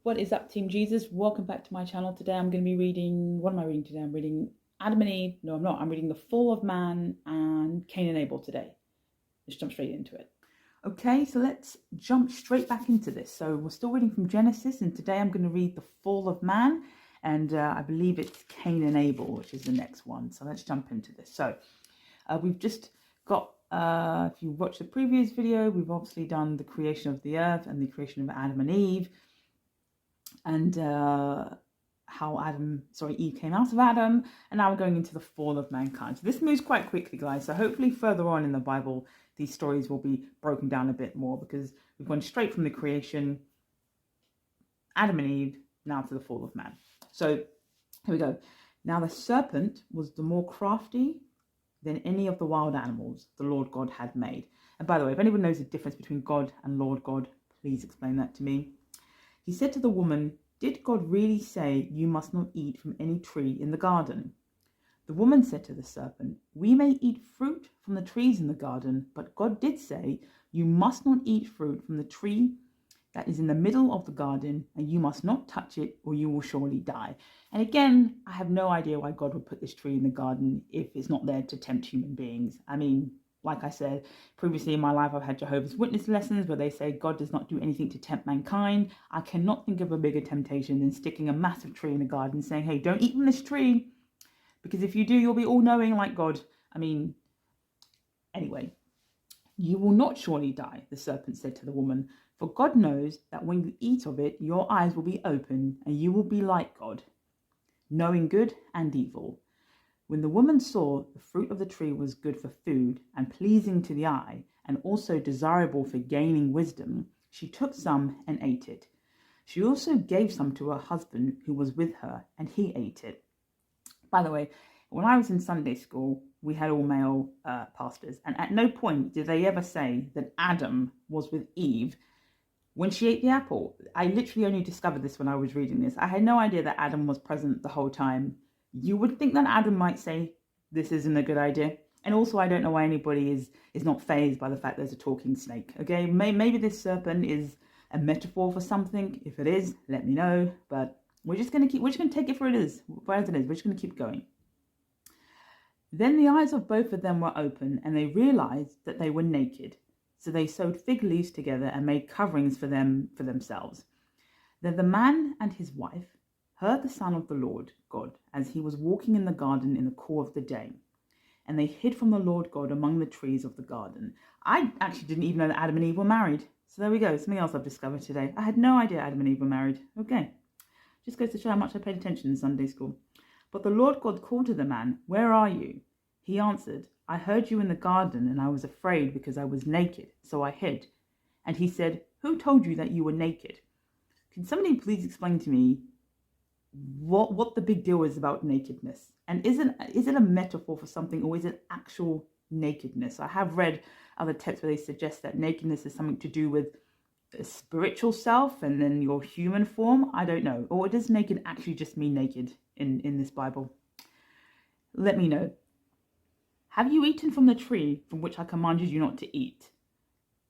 What is up, Team Jesus? Welcome back to my channel. Today I'm going to be reading, what am I reading today? I'm reading Adam and Eve. No, I'm not. I'm reading The Fall of Man and Cain and Abel today. Let's jump straight into it. Okay, so let's jump straight back into this. So we're still reading from Genesis, and today I'm going to read The Fall of Man, and I believe it's Cain and Abel, which is the next one. So let's jump into this. So we've just got, if you watch the previous video, we've obviously done the creation of the earth and the creation of Adam and Eve, and how Eve came out of Adam, and now we're going into the fall of mankind. So this moves quite quickly, guys. So hopefully further on in the Bible, these stories will be broken down a bit more, because we've gone straight from the creation, Adam and Eve, now to the fall of man. So here we go. Now the serpent was the more crafty than any of the wild animals the Lord God had made. And by the way, if anyone knows the difference between God and Lord God, please explain that to me. He said to the woman, "Did God really say you must not eat from any tree in the garden?" The woman said to the serpent, "We may eat fruit from the trees in the garden, but God did say you must not eat fruit from the tree that is in the middle of the garden, and you must not touch it or you will surely die." And again, I have no idea why God would put this tree in the garden if it's not there to tempt human beings. I mean, like I said, previously in my life, I've had Jehovah's Witness lessons where they say God does not do anything to tempt mankind. I cannot think of a bigger temptation than sticking a massive tree in the garden saying, hey, don't eat from this tree, because if you do, you'll be all-knowing like God. I mean, anyway. "You will not surely die," the serpent said to the woman, "for God knows that when you eat of it, your eyes will be open and you will be like God, knowing good and evil." When the woman saw the fruit of the tree was good for food and pleasing to the eye, and also desirable for gaining wisdom, she took some and ate it. She also gave some to her husband who was with her, and he ate it. By the way, when I was in Sunday school, we had all male pastors, and at no point did they ever say that Adam was with Eve when she ate the apple. I literally only discovered this when I was reading this. I had no idea that Adam was present the whole time. You would think that Adam might say, this isn't a good idea. And also, I don't know why anybody is not fazed by the fact there's a talking snake. Okay, maybe this serpent is a metaphor for something. If it is, let me know. But we're just gonna take it for it is, as it is. We're just gonna keep going. Then the eyes of both of them were open, and they realized that they were naked. So they sewed fig leaves together and made coverings for themselves. Then the man and his wife heard the sound of the Lord God as he was walking in the garden in the cool of the day. And they hid from the Lord God among the trees of the garden. I actually didn't even know that Adam and Eve were married. So there we go. Something else I've discovered today. I had no idea Adam and Eve were married. Okay. Just goes to show how much I paid attention in Sunday school. But the Lord God called to the man, "Where are you?" He answered, "I heard you in the garden, and I was afraid because I was naked, so I hid." And he said, "Who told you that you were naked?" Can somebody please explain to me what the big deal is about nakedness? And is it a metaphor for something, or is it actual nakedness? I have read other texts where they suggest that nakedness is something to do with a spiritual self and then your human form. I don't know. Or does naked actually just mean naked in this Bible? Let me know. "Have you eaten from the tree from which I commanded you not to eat?"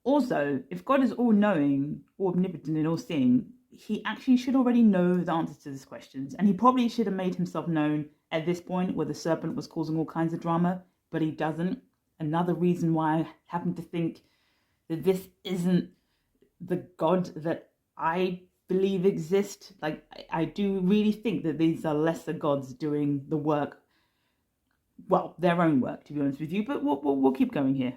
Also, if God is all-knowing, omnipotent, and all-seeing, he actually should already know the answers to these questions. And he probably should have made himself known at this point where the serpent was causing all kinds of drama, but he doesn't. Another reason why I happen to think that this isn't the God that I believe exists. Like, I do really think that these are lesser gods doing the work, well, their own work, to be honest with you, but we'll keep going here.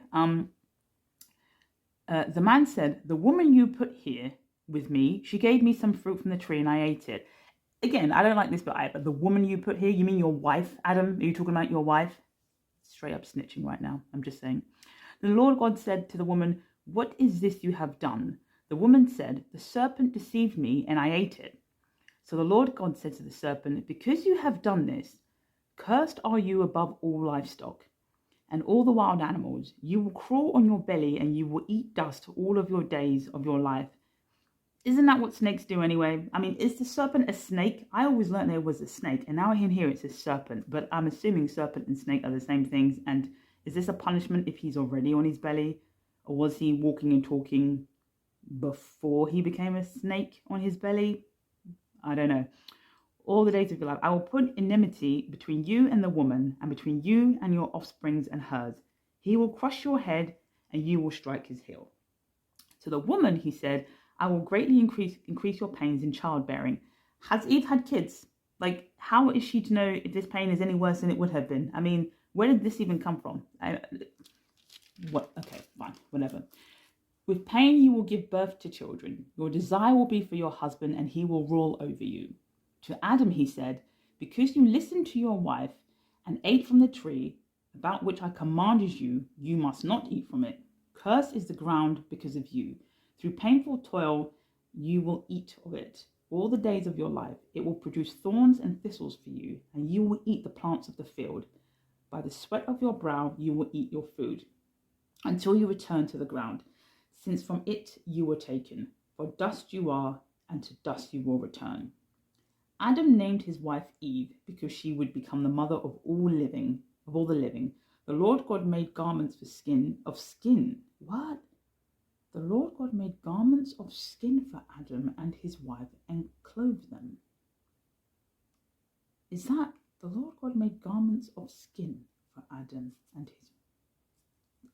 The man said, "The woman you put here with me, she gave me some fruit from the tree and I ate it." Again, I don't like this bit either. The woman you put here, you mean your wife, Adam? Are you talking about your wife? Straight up snitching right now, I'm just saying. The Lord God said to the woman, "What is this you have done?" The woman said, "The serpent deceived me and I ate it." So the Lord God said to the serpent, "Because you have done this, cursed are you above all livestock and all the wild animals. You will crawl on your belly and you will eat dust all of your days of your life." Isn't that what snakes do anyway? I mean, is the serpent a snake? I always learned there was a snake, and now in here it says serpent, but I'm assuming serpent and snake are the same things. And is this a punishment if he's already on his belly? Or was he walking and talking before he became a snake on his belly? I don't know. All the days of your life. I will put enmity between you and the woman, and between you and your offsprings and hers. He will crush your head, and you will strike his heel. To the woman, he said, I will greatly increase your pains in childbearing. Has Eve had kids? Like, how is she to know if this pain is any worse than it would have been? I mean, where did this even come from? What? Okay, fine, whatever. With pain you will give birth to children. Your desire will be for your husband, and he will rule over you. To Adam he said, because you listened to your wife and ate from the tree about which I commanded you, you must not eat from it. Cursed is the ground because of you. Through painful toil you will eat of it all the days of your life. It will produce thorns and thistles for you, and you will eat the plants of the field. By the sweat of your brow you will eat your food, until you return to the ground, since from it you were taken. For dust you are, and to dust you will return. Adam named his wife Eve because she would become the mother of all the living. The Lord God made garments of skin. What? The Lord God made garments of skin for Adam and his wife and clothed them. Is that the Lord God made garments of skin for Adam and his?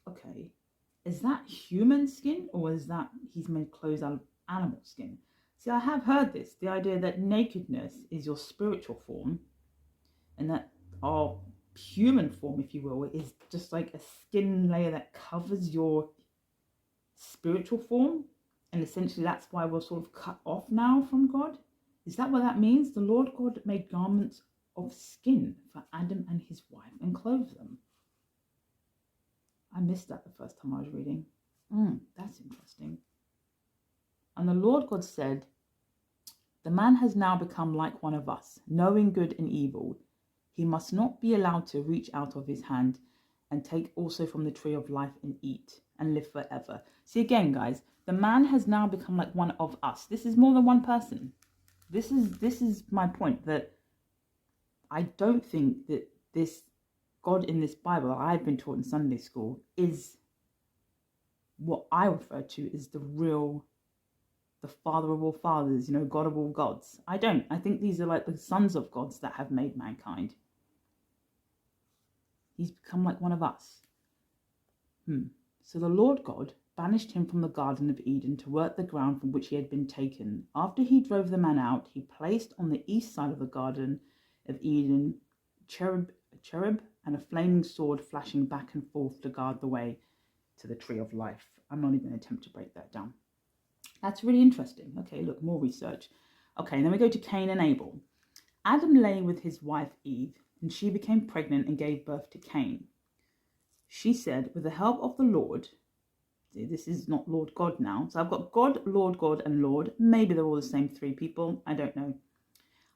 Okay. Is that human skin, or is that he's made clothes out of animal skin? See, I have heard this, the idea that nakedness is your spiritual form, and that our human form, if you will, is just like a skin layer that covers your spiritual form, and essentially that's why we're sort of cut off now from God. Is that what that means? The Lord God made garments of skin for Adam and his wife and clothed them. I missed that the first time I was reading. That's interesting. And the Lord God said, the man has now become like one of us, knowing good and evil. He must not be allowed to reach out of his hand and take also from the tree of life and eat and live forever. See, again, guys, the man has now become like one of us. This is more than one person. This is my point, that I don't think that this God in this Bible that I've been taught in Sunday school is what I refer to as the father of all fathers, God of all gods. I don't. I think these are like the sons of gods that have made mankind. He's become like one of us. So the Lord God banished him from the Garden of Eden to work the ground from which he had been taken. After he drove the man out, he placed on the east side of the Garden of Eden a cherub and a flaming sword flashing back and forth to guard the way to the tree of life. I'm not even going to attempt to break that down. That's really interesting. Okay, look, more research. Okay, and then we go to Cain and Abel. Adam lay with his wife Eve, and she became pregnant and gave birth to Cain. She said, with the help of the Lord, see, this is not Lord God now. So I've got God, and Lord. Maybe they're all the same three people. I don't know.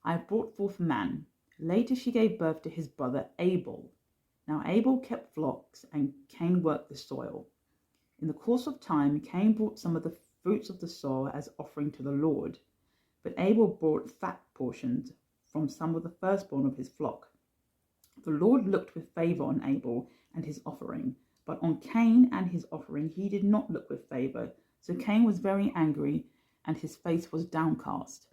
I have brought forth man. Later she gave birth to his brother Abel. Now Abel kept flocks, and Cain worked the soil. In the course of time, Cain brought some of the fruits of the soil as offering to the Lord. But Abel brought fat portions from some of the firstborn of his flock. The Lord looked with favour on Abel and his offering, but on Cain and his offering he did not look with favour. So Cain was very angry, and his face was downcast.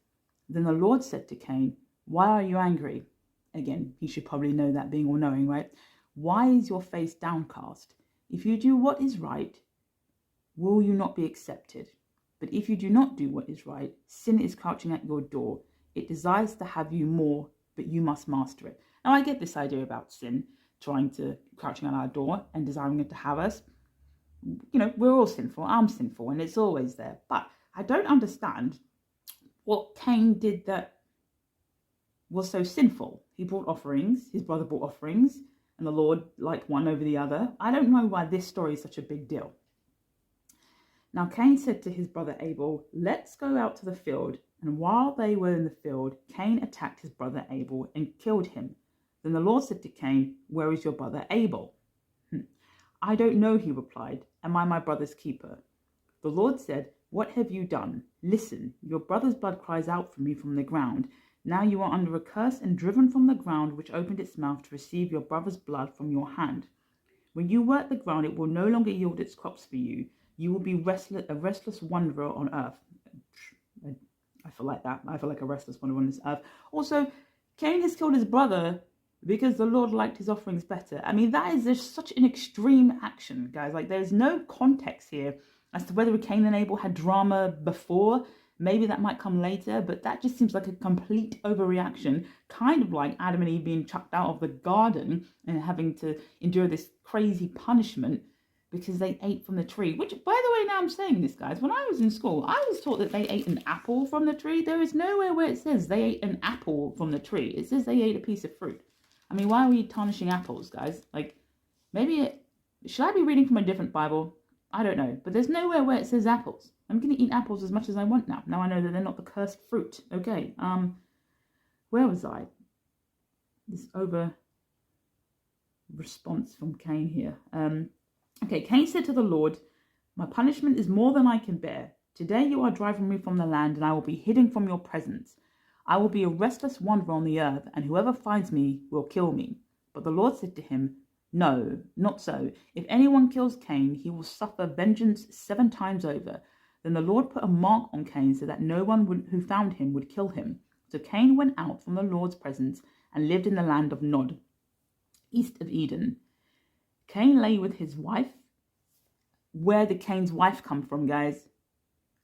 Then the Lord said to Cain, why are you angry? Again, he should probably know that, being all-knowing, right? Why is your face downcast? If you do what is right, will you not be accepted? But if you do not do what is right, sin is crouching at your door. It desires to have you more, but you must master it. Now, I get this idea about sin crouching at our door and desiring it to have us. We're all sinful. I'm sinful, and it's always there. But I don't understand what Cain did that was so sinful. He brought offerings. His brother brought offerings, and the Lord liked one over the other. I don't know why this story is such a big deal. Now Cain said to his brother Abel, let's go out to the field. And while they were in the field, Cain attacked his brother Abel and killed him. Then the Lord said to Cain, where is your brother Abel? I don't know, he replied. Am I my brother's keeper? The Lord said, what have you done? Listen, your brother's blood cries out for me from the ground. Now you are under a curse and driven from the ground, which opened its mouth to receive your brother's blood from your hand. When you work the ground, it will no longer yield its crops for you. You will be a restless wanderer on earth. I feel like that. I feel like a restless one on this earth. Also, Cain has killed his brother because the Lord liked his offerings better. I mean, that is just such an extreme action, guys. Like, there's no context here as to whether Cain and Abel had drama before. Maybe that might come later, but that just seems like a complete overreaction, kind of like Adam and Eve being chucked out of the garden and having to endure this crazy punishment because they ate from the tree. Which, by the way, now I'm saying this, guys, when I was in school, I was taught that they ate an apple from the tree. There is nowhere where it says they ate an apple from the tree. It says they ate a piece of fruit. I mean, why are we tarnishing apples, guys? Like, should I be reading from a different Bible? I don't know. But there's nowhere where it says apples. I'm going to eat apples as much as I want now. Now I know that they're not the cursed fruit. Okay. Where was I? This over response from Cain here. Okay, Cain said to the Lord, my punishment is more than I can bear. Today you are driving me from the land, and I will be hidden from your presence. I will be a restless wanderer on the earth, and whoever finds me will kill me. But the Lord said to him, no, not so. If anyone kills Cain, he will suffer vengeance 7 times over. Then the Lord put a mark on Cain so that no one who found him would kill him. So Cain went out from the Lord's presence and lived in the land of Nod, east of Eden. Cain lay with his wife. Where did Cain's wife come from, guys?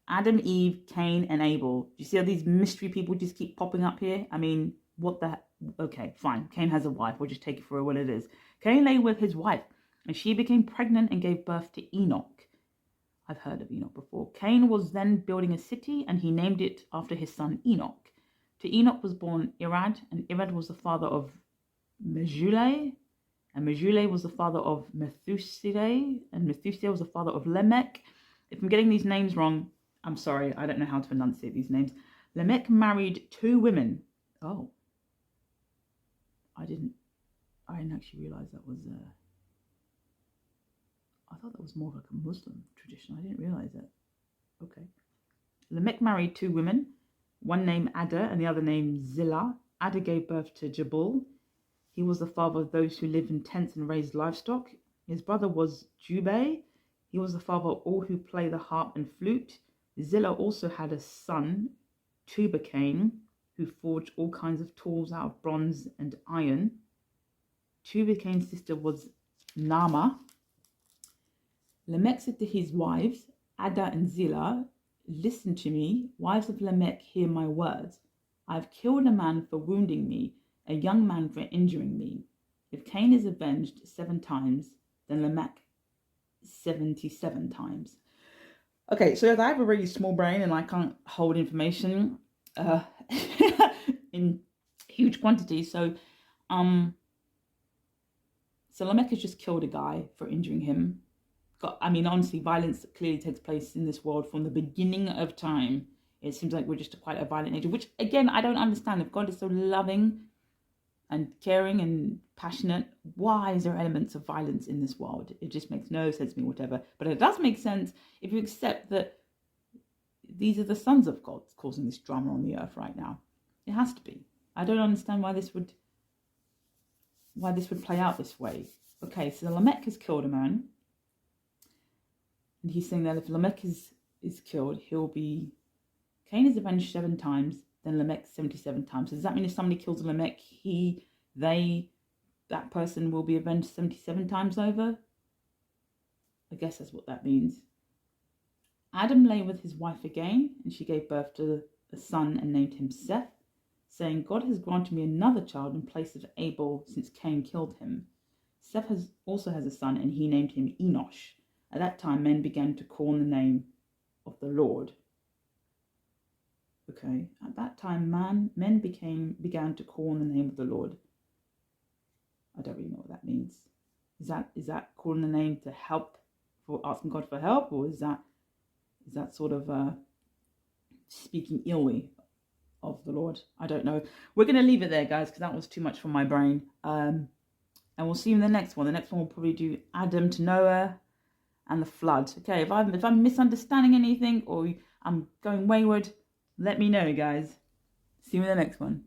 Adam, Eve, Cain, and Abel. Do you see how these mystery people just keep popping up here? I mean, what the... Okay, fine. Cain has a wife. We'll just take it for what it is. Cain lay with his wife, and she became pregnant and gave birth to Enoch. I've heard of Enoch before. Cain was then building a city, and he named it after his son Enoch. To Enoch was born Irad, and Irad was the father of Mehujael, and Mehujael was the father of Methuselah, and Methuselah was the father of Lamech. If I'm getting these names wrong, I'm sorry, I don't know how to enunciate these names. Lamech married 2 women. Oh. I didn't actually realize that was, I thought that was more like a Muslim tradition. I didn't realize that. Okay. Lamech married 2 women, one named Ada and the other named Zillah. Ada gave birth to Jabal. He was the father of those who lived in tents and raised livestock. His brother was Jubei. He was the father of all who play the harp and flute. Zillah also had a son, Tubal-Cain, who forged all kinds of tools out of bronze and iron. Tubal-Cain's sister was Naamah. Lamech said to his wives, Ada and Zillah, listen to me, wives of Lamech, hear my words. I have killed a man for wounding me, a young man for injuring me. If Cain is avenged 7 times, then Lamech 77 times. Okay, so I have a really small brain and I can't hold information in huge quantities. So Lamech has just killed a guy for injuring him. Honestly, violence clearly takes place in this world from the beginning of time. It seems like we're just quite a violent nature, which, again, I don't understand. If God is so loving and caring and passionate, why is there elements of violence in this world? It just makes no sense to me, whatever. But it does make sense if you accept that these are the sons of God causing this drama on the earth right now. It has to be. I don't understand why this would play out this way. Okay, so Lamech has killed a man. And he's saying that if Lamech is killed, Cain is avenged 7 times, then Lamech 77 times. So does that mean if somebody kills Lamech, that person will be avenged 77 times over? I guess that's what that means. Adam lay with his wife again, and she gave birth to a son and named him Seth, saying, God has granted me another child in place of Abel since Cain killed him. Seth also has a son, and he named him Enosh. At that time, men began to call on the name of the Lord. Okay, at that time, men began to call on the name of the Lord. I don't really know what that means. Is that calling the name to help, for asking God for help, or is that sort of speaking illy of the Lord? I don't know. We're going to leave it there, guys, because that was too much for my brain. And we'll see you in the next one. The next one will probably do Adam to Noah and the flood. Okay, if I'm misunderstanding anything or I'm going wayward, let me know, guys. See you in the next one.